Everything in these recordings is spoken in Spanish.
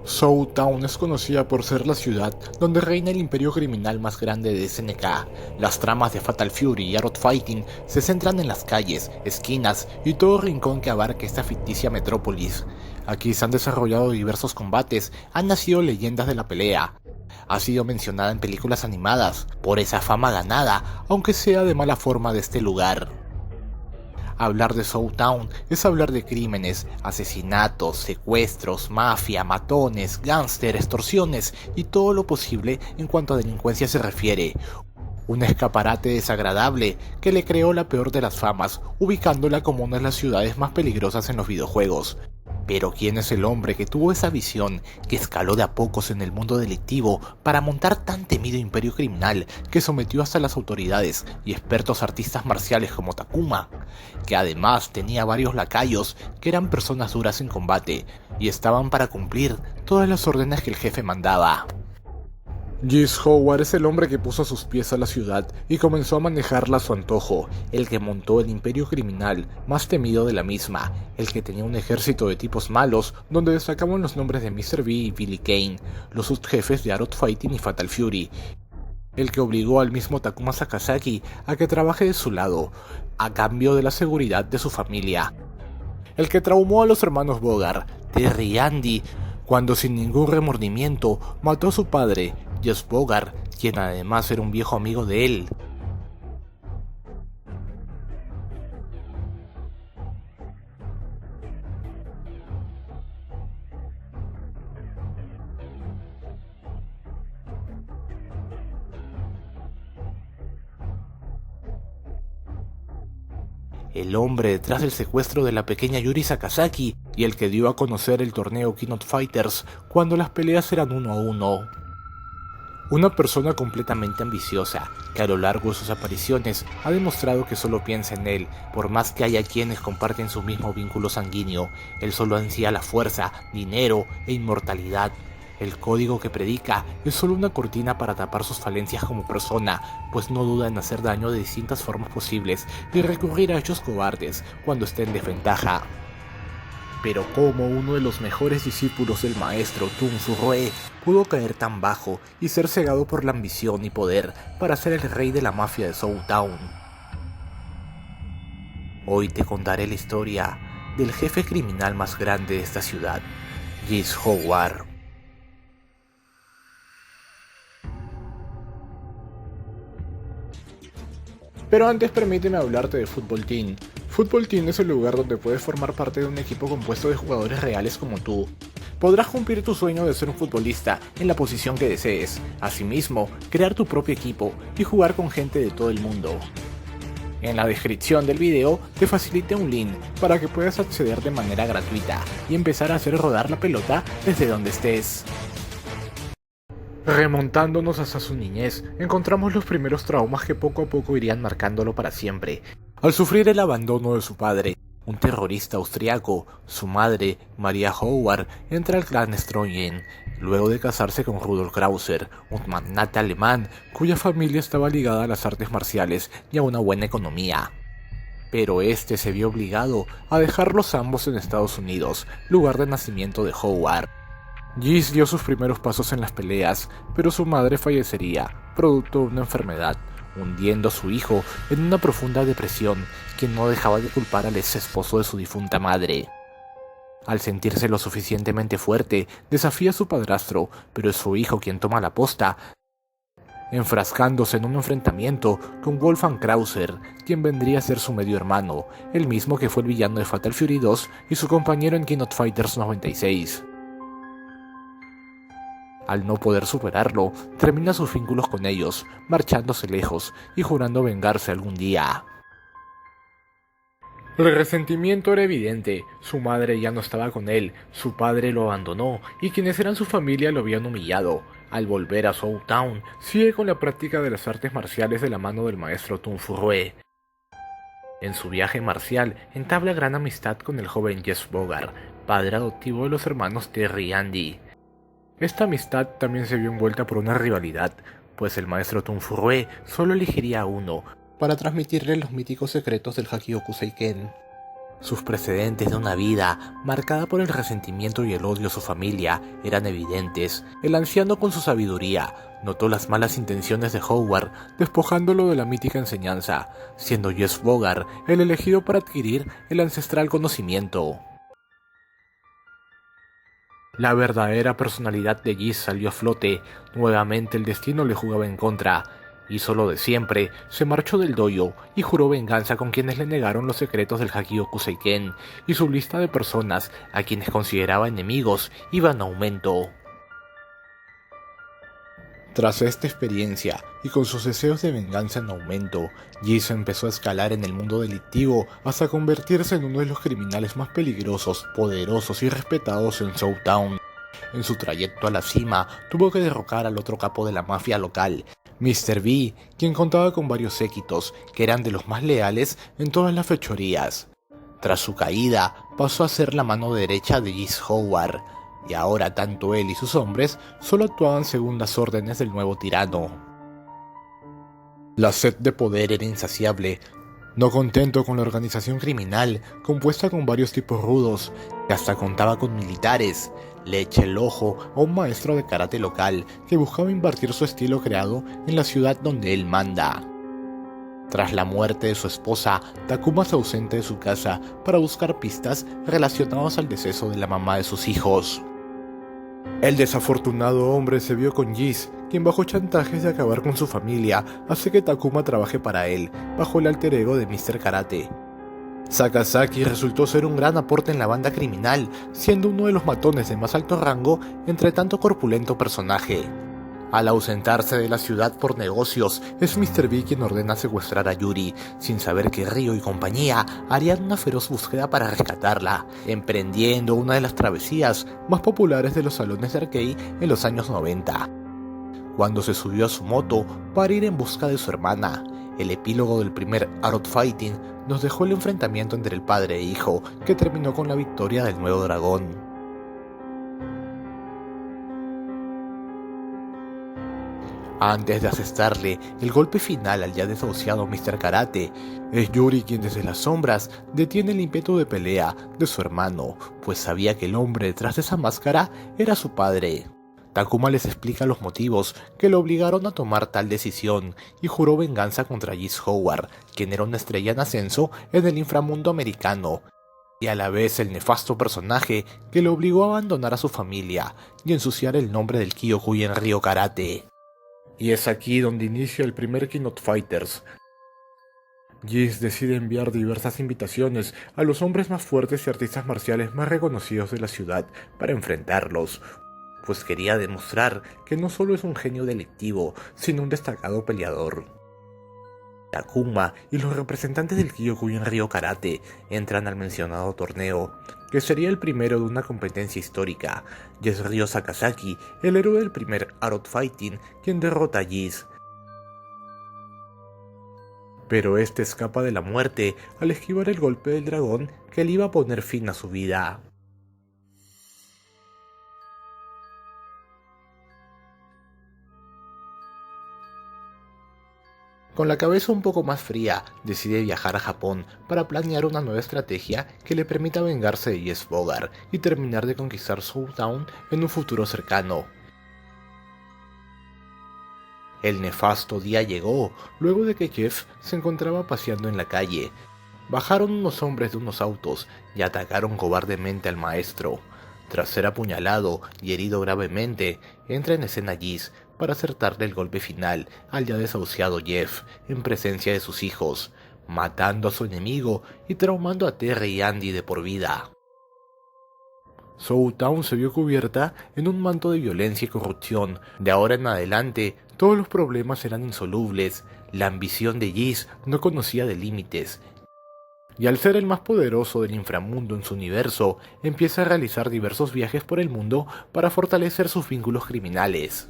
Seoul Town es conocida por ser la ciudad donde reina el imperio criminal más grande de SNK. Las tramas de Fatal Fury y Art of Fighting se centran en las calles, esquinas y todo rincón que abarca esta ficticia metrópolis. Aquí se han desarrollado diversos combates, han nacido leyendas de la pelea. Ha sido mencionada en películas animadas, por esa fama ganada, aunque sea de mala forma de este lugar. Hablar de Seoul Town es hablar de crímenes, asesinatos, secuestros, mafia, matones, gángster, extorsiones y todo lo posible en cuanto a delincuencia se refiere. Un escaparate desagradable que le creó la peor de las famas, ubicándola como una de las ciudades más peligrosas en los videojuegos. Pero ¿quién es el hombre que tuvo esa visión, que escaló de a pocos en el mundo delictivo para montar tan temido imperio criminal que sometió hasta las autoridades y expertos artistas marciales como Takuma? Que además tenía varios lacayos que eran personas duras en combate y estaban para cumplir todas las órdenes que el jefe mandaba. Geese Howard es el hombre que puso sus pies a la ciudad y comenzó a manejarla a su antojo, el que montó el imperio criminal más temido de la misma, el que tenía un ejército de tipos malos donde destacaban los nombres de Mr. B y Billy Kane, los subjefes de Art of Fighting y Fatal Fury, el que obligó al mismo Takuma Sakazaki a que trabaje de su lado, a cambio de la seguridad de su familia, el que traumó a los hermanos Bogard, Terry y Andy, cuando sin ningún remordimiento mató a su padre, Jess Bogard, quien además era un viejo amigo de él. El hombre detrás del secuestro de la pequeña Yuri Sakazaki y el que dio a conocer el torneo King of Fighters cuando las peleas eran 1-1. Una persona completamente ambiciosa, que a lo largo de sus apariciones ha demostrado que solo piensa en él, por más que haya quienes comparten su mismo vínculo sanguíneo. Él solo ansía la fuerza, dinero e inmortalidad. El código que predica es solo una cortina para tapar sus falencias como persona, pues no duda en hacer daño de distintas formas posibles y recurrir a hechos cobardes cuando esté en desventaja. Pero ¿cómo uno de los mejores discípulos del maestro Tung Fu Rue pudo caer tan bajo y ser cegado por la ambición y poder para ser el rey de la mafia de Seoul Town? Hoy te contaré la historia del jefe criminal más grande de esta ciudad, Geese Howard. Pero antes permíteme hablarte de Football Team. Football Team es el lugar donde puedes formar parte de un equipo compuesto de jugadores reales como tú. Podrás cumplir tu sueño de ser un futbolista en la posición que desees, asimismo, crear tu propio equipo y jugar con gente de todo el mundo. En la descripción del video te facilité un link para que puedas acceder de manera gratuita y empezar a hacer rodar la pelota desde donde estés. Remontándonos hasta su niñez, encontramos los primeros traumas que poco a poco irían marcándolo para siempre. Al sufrir el abandono de su padre, un terrorista austriaco, su madre, Maria Howard, entra al clan Strongen, luego de casarse con Rudolf Krauser, un magnate alemán cuya familia estaba ligada a las artes marciales y a una buena economía. Pero este se vio obligado a dejarlos ambos en Estados Unidos, lugar de nacimiento de Howard. Geese dio sus primeros pasos en las peleas, pero su madre fallecería, producto de una enfermedad, hundiendo a su hijo en una profunda depresión, quien no dejaba de culpar al ex esposo de su difunta madre. Al sentirse lo suficientemente fuerte, desafía a su padrastro, pero es su hijo quien toma la posta, enfrascándose en un enfrentamiento con Wolfgang Krauser, quien vendría a ser su medio hermano, el mismo que fue el villano de Fatal Fury 2 y su compañero en King of Fighters 96. Al no poder superarlo, termina sus vínculos con ellos, marchándose lejos y jurando vengarse algún día. El resentimiento era evidente, su madre ya no estaba con él, su padre lo abandonó y quienes eran su familia lo habían humillado. Al volver a Seoul Town, sigue con la práctica de las artes marciales de la mano del maestro Tung Fu Rue. En su viaje marcial, entabla gran amistad con el joven Jess Bogard, padre adoptivo de los hermanos Terry y Andy. Esta amistad también se vio envuelta por una rivalidad, pues el maestro Tung Fu Rue solo elegiría a uno para transmitirle los míticos secretos del Hakioku Seiken. Sus precedentes de una vida marcada por el resentimiento y el odio a su familia eran evidentes. El anciano, con su sabiduría, notó las malas intenciones de Howard, despojándolo de la mítica enseñanza, siendo Jess Bogart el elegido para adquirir el ancestral conocimiento. La verdadera personalidad de Jess salió a flote. Nuevamente el destino le jugaba en contra. Hizo lo de siempre, se marchó del dojo y juró venganza con quienes le negaron los secretos del Hagioku Seiken, y su lista de personas a quienes consideraba enemigos iba en aumento. Tras esta experiencia, y con sus deseos de venganza en aumento, Jess empezó a escalar en el mundo delictivo hasta convertirse en uno de los criminales más peligrosos, poderosos y respetados en South Town. En su trayecto a la cima, tuvo que derrocar al otro capo de la mafia local, Mr. B, quien contaba con varios séquitos, que eran de los más leales en todas las fechorías. Tras su caída, pasó a ser la mano derecha de Jess Howard, y ahora tanto él y sus hombres solo actuaban según las órdenes del nuevo tirano. La sed de poder era insaciable. No contento con la organización criminal, compuesta con varios tipos rudos, que hasta contaba con militares, le echa el ojo a un maestro de karate local que buscaba impartir su estilo creado en la ciudad donde él manda. Tras la muerte de su esposa, Takuma se ausenta de su casa para buscar pistas relacionadas al deceso de la mamá de sus hijos. El desafortunado hombre se vio con Jess, quien bajo chantajes de acabar con su familia hace que Takuma trabaje para él, bajo el alter ego de Mr. Karate. Sakazaki resultó ser un gran aporte en la banda criminal, siendo uno de los matones de más alto rango entre tanto corpulento personaje. Al ausentarse de la ciudad por negocios, es Mr. B quien ordena secuestrar a Yuri, sin saber que Ryo y compañía harían una feroz búsqueda para rescatarla, emprendiendo una de las travesías más populares de los salones de arcade en los años 90. Cuando se subió a su moto para ir en busca de su hermana, el epílogo del primer Art Fighting nos dejó el enfrentamiento entre el padre e hijo, que terminó con la victoria del nuevo dragón. Antes de asestarle el golpe final al ya desahuciado Mr. Karate, es Yuri quien desde las sombras detiene el ímpetu de pelea de su hermano, pues sabía que el hombre detrás de esa máscara era su padre. Takuma les explica los motivos que lo obligaron a tomar tal decisión y juró venganza contra Jess Howard, quien era una estrella en ascenso en el inframundo americano, y a la vez el nefasto personaje que lo obligó a abandonar a su familia y ensuciar el nombre del Kyokugen Ryo Karate. Y es aquí donde inicia el primer King of Fighters. Jess decide enviar diversas invitaciones a los hombres más fuertes y artistas marciales más reconocidos de la ciudad para enfrentarlos, pues quería demostrar que no solo es un genio delictivo, sino un destacado peleador. Takuma y los representantes del Kyokugen Ryo Karate entran al mencionado torneo, que sería el primero de una competencia histórica, y es Ryo Sakazaki, el héroe del primer Art Fighting, quien derrota a Jess. Pero este escapa de la muerte al esquivar el golpe del dragón que le iba a poner fin a su vida. Con la cabeza un poco más fría, decide viajar a Japón para planear una nueva estrategia que le permita vengarse de Jess Bogart y terminar de conquistar South Town en un futuro cercano. El nefasto día llegó, luego de que Jeff se encontraba paseando en la calle. Bajaron unos hombres de unos autos y atacaron cobardemente al maestro. Tras ser apuñalado y herido gravemente, entra en escena Jess para acertarle el golpe final al ya desahuciado Jeff en presencia de sus hijos, matando a su enemigo y traumando a Terry y Andy de por vida. South Town se vio cubierta en un manto de violencia y corrupción. De ahora en adelante, todos los problemas eran insolubles. La ambición de Jess no conocía de límites, y al ser el más poderoso del inframundo en su universo, empieza a realizar diversos viajes por el mundo para fortalecer sus vínculos criminales.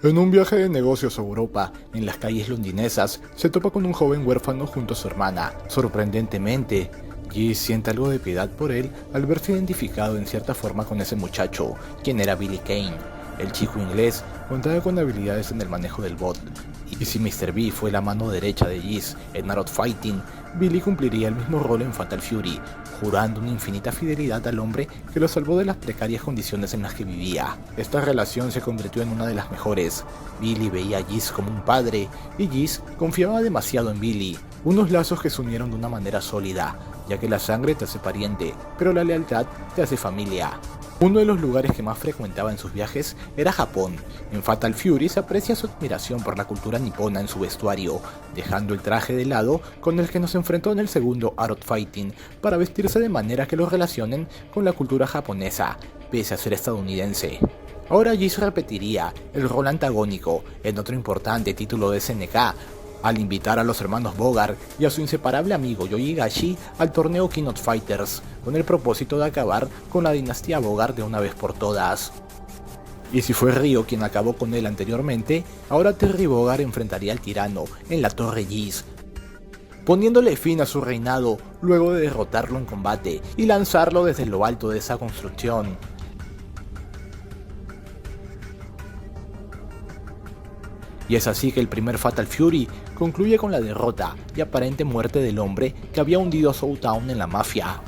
En un viaje de negocios a Europa, en las calles londinenses, se topa con un joven huérfano junto a su hermana. Sorprendentemente, Jess siente algo de piedad por él al verse identificado en cierta forma con ese muchacho, quien era Billy Kane, el chico inglés contaba con habilidades en el manejo del bot, y si Mr. B fue la mano derecha de Geese en Arrow Fighting, Billy cumpliría el mismo rol en Fatal Fury, jurando una infinita fidelidad al hombre que lo salvó de las precarias condiciones en las que vivía. Esta relación se convirtió en una de las mejores. Billy veía a Geese como un padre, y Geese confiaba demasiado en Billy, unos lazos que se unieron de una manera sólida, ya que la sangre te hace pariente, pero la lealtad te hace familia. Uno de los lugares que más frecuentaba en sus viajes era Japón. En Fatal Fury se aprecia su admiración por la cultura nipona en su vestuario, dejando el traje de lado con el que nos enfrentó en el segundo Arrow Fighting, para vestirse de manera que lo relacionen con la cultura japonesa, pese a ser estadounidense. Ahora Geese repetiría el rol antagónico en otro importante título de SNK, al invitar a los hermanos Bogard y a su inseparable amigo Yoji Higashi al torneo King of Fighters, con el propósito de acabar con la dinastía Bogard de una vez por todas. Y si fue Ryo quien acabó con él anteriormente, ahora Terry Bogard enfrentaría al tirano en la Torre Geese, poniéndole fin a su reinado luego de derrotarlo en combate y lanzarlo desde lo alto de esa construcción. Y es así que el primer Fatal Fury concluye con la derrota y aparente muerte del hombre que había hundido a Southtown en la mafia.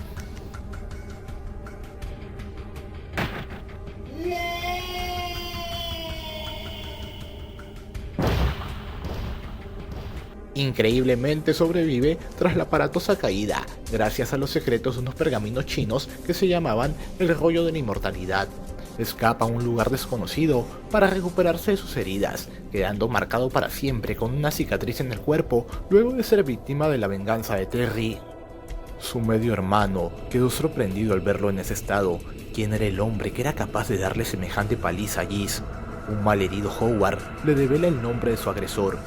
Increíblemente sobrevive tras la aparatosa caída, gracias a los secretos de unos pergaminos chinos que se llamaban el rollo de la inmortalidad. Escapa a un lugar desconocido para recuperarse de sus heridas, quedando marcado para siempre con una cicatriz en el cuerpo luego de ser víctima de la venganza de Terry. Su medio hermano quedó sorprendido al verlo en ese estado. ¿Quién era el hombre que era capaz de darle semejante paliza a Geese? Un malherido Howard le devela el nombre de su agresor,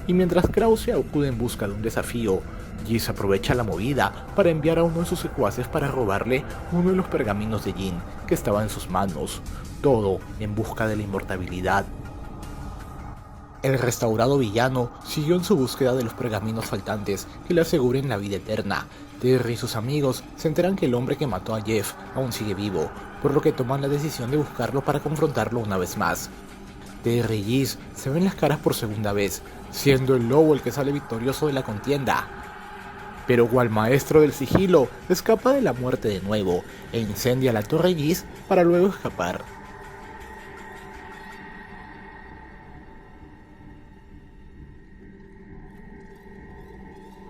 y mientras Krause acude en busca de un desafío, Geese aprovecha la movida para enviar a uno de sus secuaces para robarle uno de los pergaminos de Jin que estaba en sus manos, todo en busca de la inmortalidad. El restaurado villano siguió en su búsqueda de los pergaminos faltantes que le aseguren la vida eterna. Terry y sus amigos se enteran que el hombre que mató a Jeff aún sigue vivo, por lo que toman la decisión de buscarlo para confrontarlo una vez más. Terry y Geese se ven las caras por segunda vez, siendo el lobo el que sale victorioso de la contienda. Pero cual maestro del sigilo, escapa de la muerte de nuevo e incendia la torre Geese para luego escapar.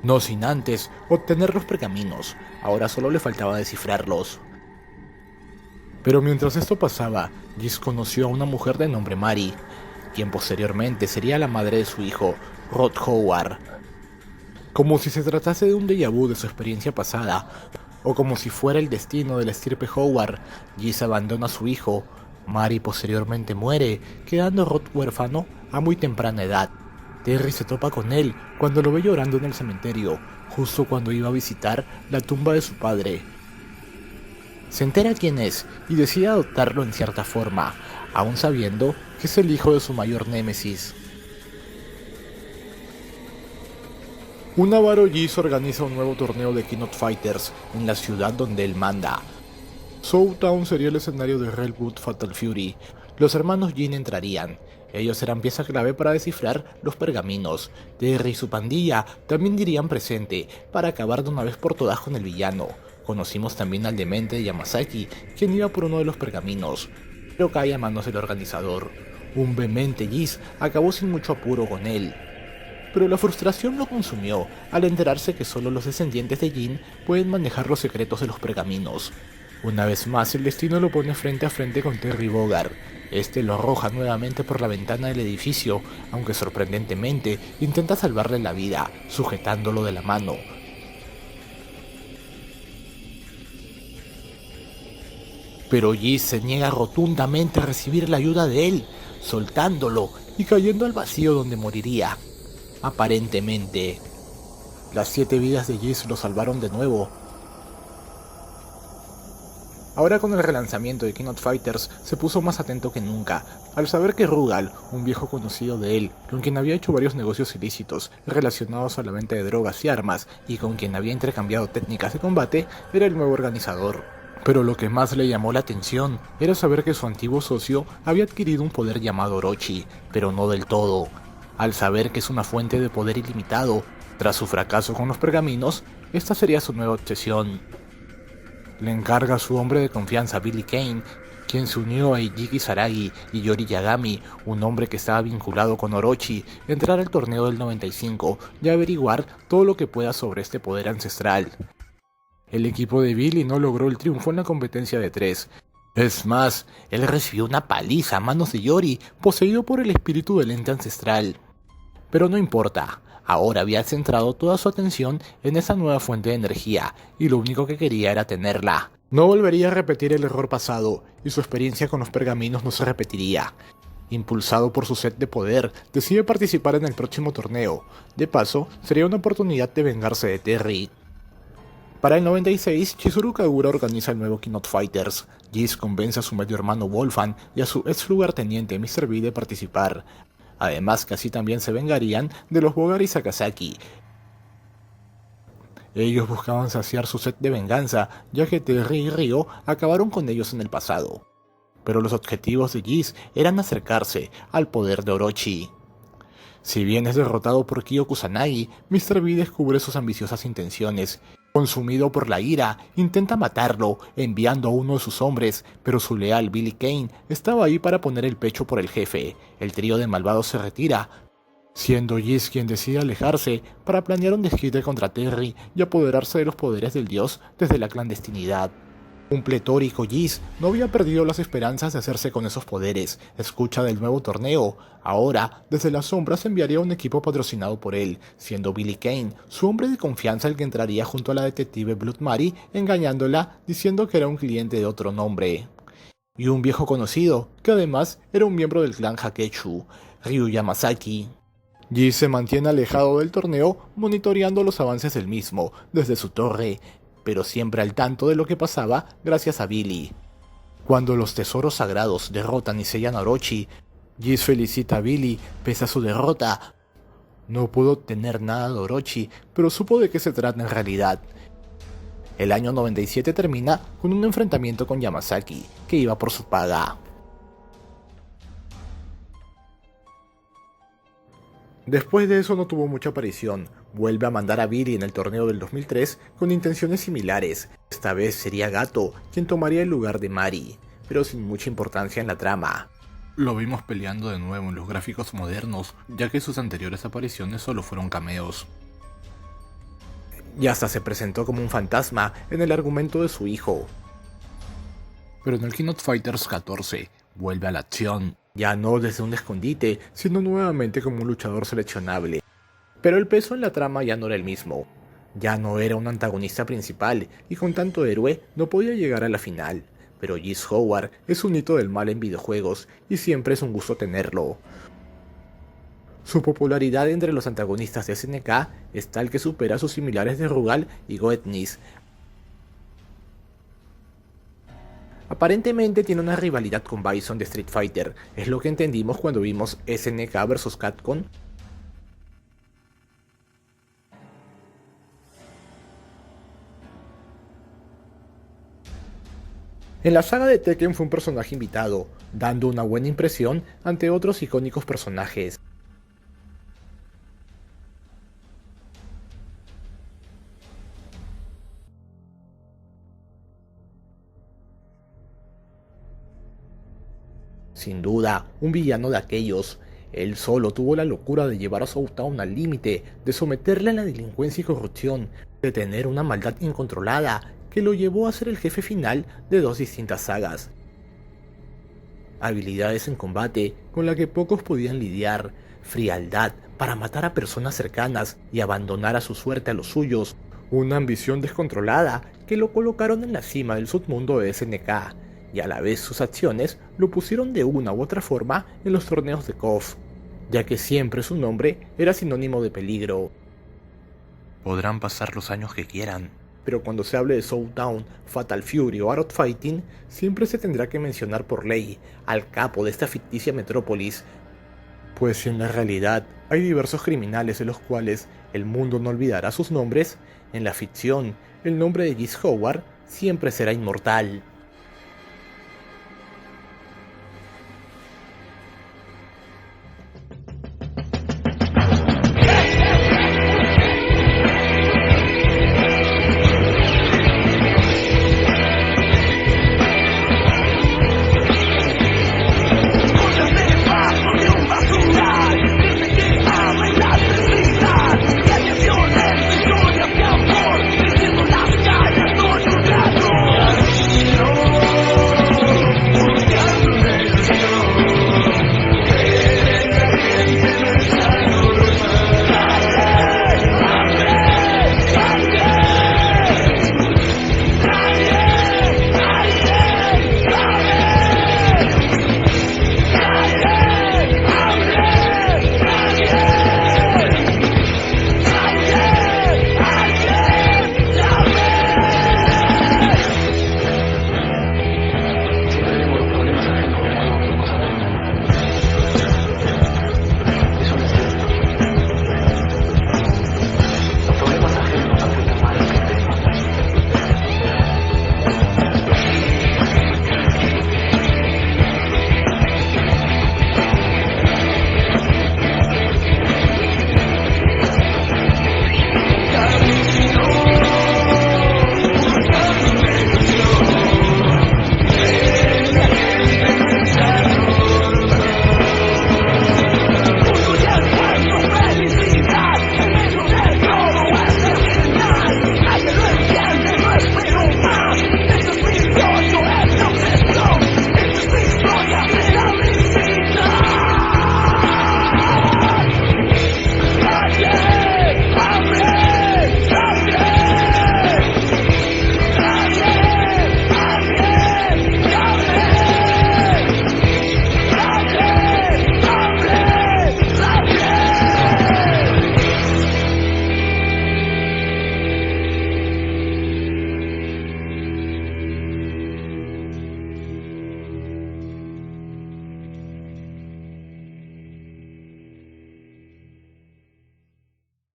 No sin antes obtener los pergaminos, ahora solo le faltaba descifrarlos. Pero mientras esto pasaba, Geese conoció a una mujer de nombre Mary, quien posteriormente sería la madre de su hijo, Rod Howard. Como si se tratase de un déjà vu de su experiencia pasada, o como si fuera el destino de la estirpe Howard, Geese abandona a su hijo. Mary posteriormente muere, quedando Rod huérfano a muy temprana edad. Terry se topa con él cuando lo ve llorando en el cementerio, justo cuando iba a visitar la tumba de su padre. Se entera quién es y decide adoptarlo en cierta forma, aún sabiendo que es el hijo de su mayor némesis. Un avaro Geese organiza un nuevo torneo de King of Fighters en la ciudad donde él manda. Southtown sería el escenario de Redwood Fatal Fury. Los hermanos Jin entrarían. Ellos serán pieza clave para descifrar los pergaminos. Terry y su pandilla también irían presente para acabar de una vez por todas con el villano. Conocimos también al demente de Yamazaki, quien iba por uno de los pergaminos, pero cae a manos del organizador. Un vehemente Geese acabó sin mucho apuro con él, pero la frustración lo consumió al enterarse que solo los descendientes de Jin pueden manejar los secretos de los pergaminos. Una vez más el destino lo pone frente a frente con Terry Bogard. Este lo arroja nuevamente por la ventana del edificio, aunque sorprendentemente intenta salvarle la vida, sujetándolo de la mano. Pero Geese se niega rotundamente a recibir la ayuda de él, soltándolo y cayendo al vacío donde moriría. Aparentemente, las 7 vidas de Geese lo salvaron de nuevo. Ahora con el relanzamiento de King of Fighters se puso más atento que nunca, al saber que Rugal, un viejo conocido de él, con quien había hecho varios negocios ilícitos relacionados a la venta de drogas y armas, y con quien había intercambiado técnicas de combate, era el nuevo organizador. Pero lo que más le llamó la atención era saber que su antiguo socio había adquirido un poder llamado Orochi, pero no del todo. Al saber que es una fuente de poder ilimitado, tras su fracaso con los pergaminos, esta sería su nueva obsesión. Le encarga a su hombre de confianza, Billy Kane, quien se unió a Eiji Saragi y Yori Yagami, un hombre que estaba vinculado con Orochi, entrar al torneo del 95 y averiguar todo lo que pueda sobre este poder ancestral. El equipo de Billy no logró el triunfo en la competencia de 3. Es más, él recibió una paliza a manos de Yori, poseído por el espíritu del ente ancestral. Pero no importa, ahora había centrado toda su atención en esa nueva fuente de energía, y lo único que quería era tenerla. No volvería a repetir el error pasado, y su experiencia con los pergaminos no se repetiría. Impulsado por su sed de poder, decide participar en el próximo torneo. De paso, sería una oportunidad de vengarse de Terry. Para el 96, Chizuru Kagura organiza el nuevo King of Fighters. Jis convence a su medio hermano Wolfan y a su ex lugarteniente Mr. B de participar. Además que así también se vengarían de los Bogari Sakazaki. Ellos buscaban saciar su sed de venganza, ya que Terry y Ryo acabaron con ellos en el pasado. Pero los objetivos de Jis eran acercarse al poder de Orochi. Si bien es derrotado por Kyo Kusanagi, Mr. B descubre sus ambiciosas intenciones. Consumido por la ira, intenta matarlo, enviando a uno de sus hombres, pero su leal Billy Kane estaba ahí para poner el pecho por el jefe. El trío de malvados se retira, siendo Jis quien decide alejarse para planear un desquite contra Terry y apoderarse de los poderes del dios desde la clandestinidad. Un pletórico Jis no había perdido las esperanzas de hacerse con esos poderes. Escucha del nuevo torneo. Ahora, desde las sombras enviaría un equipo patrocinado por él, siendo Billy Kane su hombre de confianza el que entraría junto a la detective Blood Mary, engañándola diciendo que era un cliente de otro nombre. Y un viejo conocido, que además era un miembro del clan Hakechu, Ryu Yamasaki. Jis se mantiene alejado del torneo, monitoreando los avances del mismo, desde su torre, pero siempre al tanto de lo que pasaba gracias a Billy. Cuando los tesoros sagrados derrotan y sellan a Orochi, Jis felicita a Billy pese a su derrota. No pudo obtener nada de Orochi, pero supo de qué se trata en realidad. El año 97 termina con un enfrentamiento con Yamasaki, que iba por su paga. Después de eso no tuvo mucha aparición. Vuelve a mandar a Billy en el torneo del 2003 con intenciones similares. Esta vez sería Gato quien tomaría el lugar de Mari, pero sin mucha importancia en la trama. Lo vimos peleando de nuevo en los gráficos modernos, ya que sus anteriores apariciones solo fueron cameos. Y hasta se presentó como un fantasma en el argumento de su hijo. Pero en el King of Fighters 14 vuelve a la acción. Ya no desde un escondite, sino nuevamente como un luchador seleccionable. Pero el peso en la trama ya no era el mismo. Ya no era un antagonista principal, y con tanto héroe no podía llegar a la final. Pero Jis Howard es un hito del mal en videojuegos, y siempre es un gusto tenerlo. Su popularidad entre los antagonistas de SNK es tal que supera a sus similares de Rugal y Goetnis. Aparentemente tiene una rivalidad con Bison de Street Fighter, es lo que entendimos cuando vimos SNK vs Capcom. En la saga de Tekken fue un personaje invitado, dando una buena impresión ante otros icónicos personajes. Sin duda, un villano de aquellos. Él solo tuvo la locura de llevar a Southtown al límite, de someterle a la delincuencia y corrupción, de tener una maldad incontrolada que lo llevó a ser el jefe final de dos distintas sagas. Habilidades en combate con la que pocos podían lidiar, frialdad para matar a personas cercanas y abandonar a su suerte a los suyos, una ambición descontrolada que lo colocaron en la cima del submundo de SNK, y a la vez sus acciones lo pusieron de una u otra forma en los torneos de KOF, ya que siempre su nombre era sinónimo de peligro. Podrán pasar los años que quieran, pero cuando se hable de Southtown, Fatal Fury o Art of Fighting, siempre se tendrá que mencionar por ley al capo de esta ficticia metrópolis, pues si en la realidad hay diversos criminales de los cuales el mundo no olvidará sus nombres, en la ficción el nombre de Jis Howard siempre será inmortal.